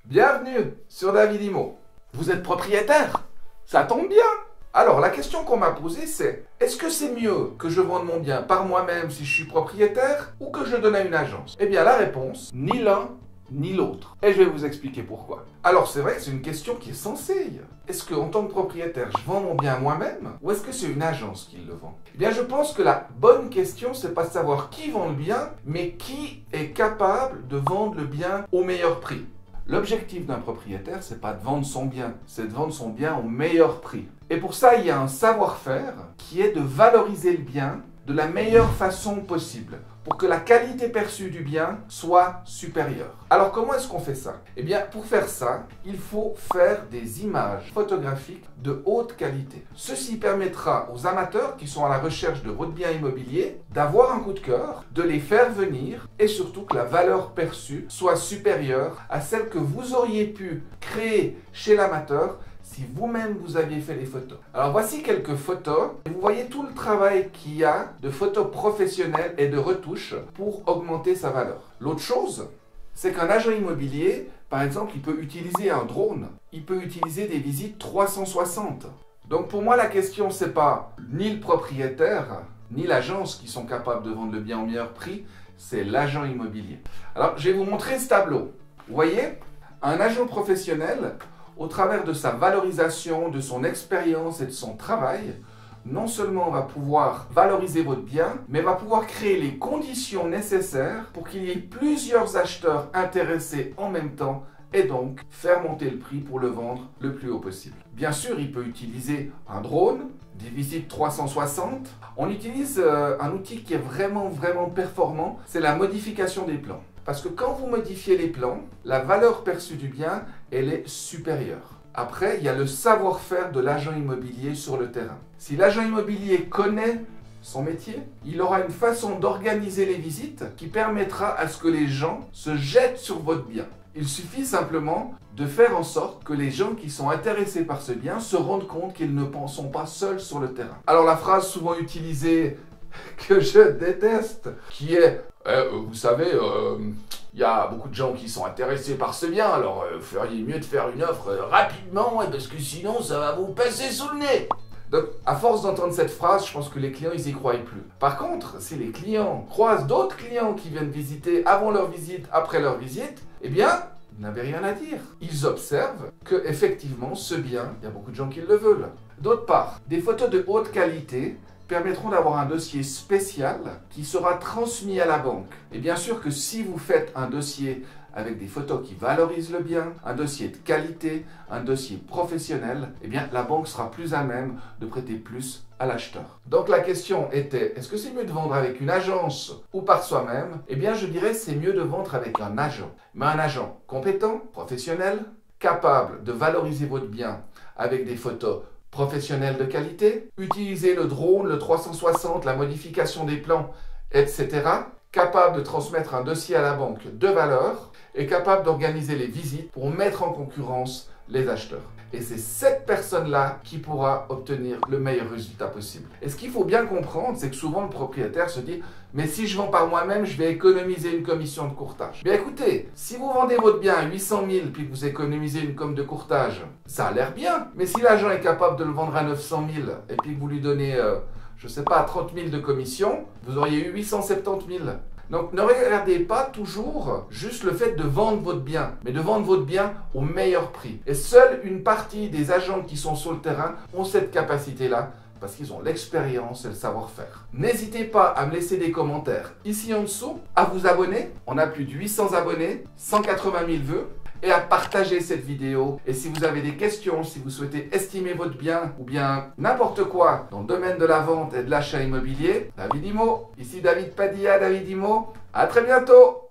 Bienvenue sur David Imo. Vous êtes propriétaire? Ça tombe bien. Alors la question qu'on m'a posée c'est, est-ce que c'est mieux que je vende mon bien par moi-même si je suis propriétaire ou que je donne à une agence? Eh bien la réponse, ni l'un ni l'autre. Et je vais vous expliquer pourquoi. Alors c'est vrai que c'est une question qui est sensée. Est-ce qu'en tant que propriétaire, je vends mon bien à moi-même ou est-ce que c'est une agence qui le vend? Eh bien je pense que la bonne question, c'est pas de savoir qui vend le bien, mais qui est capable de vendre le bien au meilleur prix. L'objectif d'un propriétaire, c'est pas de vendre son bien, c'est de vendre son bien au meilleur prix. Et pour ça, il y a un savoir-faire qui est de valoriser le bien de la meilleure façon possible, pour que la qualité perçue du bien soit supérieure. Alors comment est-ce qu'on fait ça? Eh bien pour faire ça, il faut faire des images photographiques de haute qualité. Ceci permettra aux amateurs qui sont à la recherche de votre bien immobilier d'avoir un coup de cœur, de les faire venir et surtout que la valeur perçue soit supérieure à celle que vous auriez pu créer chez l'amateur si vous-même vous aviez fait les photos. Alors voici quelques photos et vous voyez tout le travail qu'il y a de photos professionnelles et de retouches pour augmenter sa valeur. L'autre chose, c'est qu'un agent immobilier, par exemple, il peut utiliser un drone, il peut utiliser des visites 360. Donc pour moi la question c'est pas ni le propriétaire ni l'agence qui sont capables de vendre le bien au meilleur prix, c'est l'agent immobilier. Alors je vais vous montrer ce tableau. Vous voyez, un agent professionnel, au travers de sa valorisation, de son expérience et de son travail, non seulement va pouvoir valoriser votre bien, mais va pouvoir créer les conditions nécessaires pour qu'il y ait plusieurs acheteurs intéressés en même temps et donc faire monter le prix pour le vendre le plus haut possible. Bien sûr, il peut utiliser un drone, des visites 360. On utilise un outil qui est vraiment performant, c'est la modification des plans. Parce que quand vous modifiez les plans, la valeur perçue du bien, elle est supérieure. Après, il y a le savoir-faire de l'agent immobilier sur le terrain. Si l'agent immobilier connaît son métier, il aura une façon d'organiser les visites qui permettra à ce que les gens se jettent sur votre bien. Il suffit simplement de faire en sorte que les gens qui sont intéressés par ce bien se rendent compte qu'ils ne sont pas seuls sur le terrain. Alors la phrase souvent utilisée que je déteste, qui est vous savez, il y a beaucoup de gens qui sont intéressés par ce bien, alors vous feriez mieux de faire une offre rapidement, parce que sinon ça va vous passer sous le nez. Donc, à force d'entendre cette phrase, je pense que les clients, ils y croient plus. Par contre, si les clients croisent d'autres clients qui viennent visiter avant leur visite, après leur visite, eh bien, vous n'avez rien à dire. Ils observent que, effectivement, ce bien, il y a beaucoup de gens qui le veulent. D'autre part, des photos de haute qualité permettront d'avoir un dossier spécial qui sera transmis à la banque. Et bien sûr que si vous faites un dossier avec des photos qui valorisent le bien, un dossier de qualité, un dossier professionnel, eh bien la banque sera plus à même de prêter plus à l'acheteur. Donc la question était, est-ce que c'est mieux de vendre avec une agence ou par soi-même? Eh bien je dirais c'est mieux de vendre avec un agent. Mais un agent compétent, professionnel, capable de valoriser votre bien avec des photos professionnels de qualité, utiliser le drone, le 360, la modification des plans, etc. Capable de transmettre un dossier à la banque de valeur et capable d'organiser les visites pour mettre en concurrence les acheteurs. Et c'est cette personne-là qui pourra obtenir le meilleur résultat possible. Et ce qu'il faut bien comprendre, c'est que souvent le propriétaire se dit « Mais si je vends par moi-même, je vais économiser une commission de courtage. » Bien écoutez, si vous vendez votre bien à 800 000 puis que vous économisez une com de courtage, ça a l'air bien. Mais si l'agent est capable de le vendre à 900 000 et puis que vous lui donnez, je ne sais pas, 30 000 de commission, vous auriez eu 870 000. Donc ne regardez pas toujours juste le fait de vendre votre bien, mais de vendre votre bien au meilleur prix. Et seule une partie des agents qui sont sur le terrain ont cette capacité-là, parce qu'ils ont l'expérience et le savoir-faire. N'hésitez pas à me laisser des commentaires ici en dessous, à vous abonner. On a plus de 800 abonnés, 180 000 vues. Et à partager cette vidéo. Et si vous avez des questions, si vous souhaitez estimer votre bien ou bien n'importe quoi dans le domaine de la vente et de l'achat immobilier, David Imo, ici David Padilla, David Imo, à très bientôt.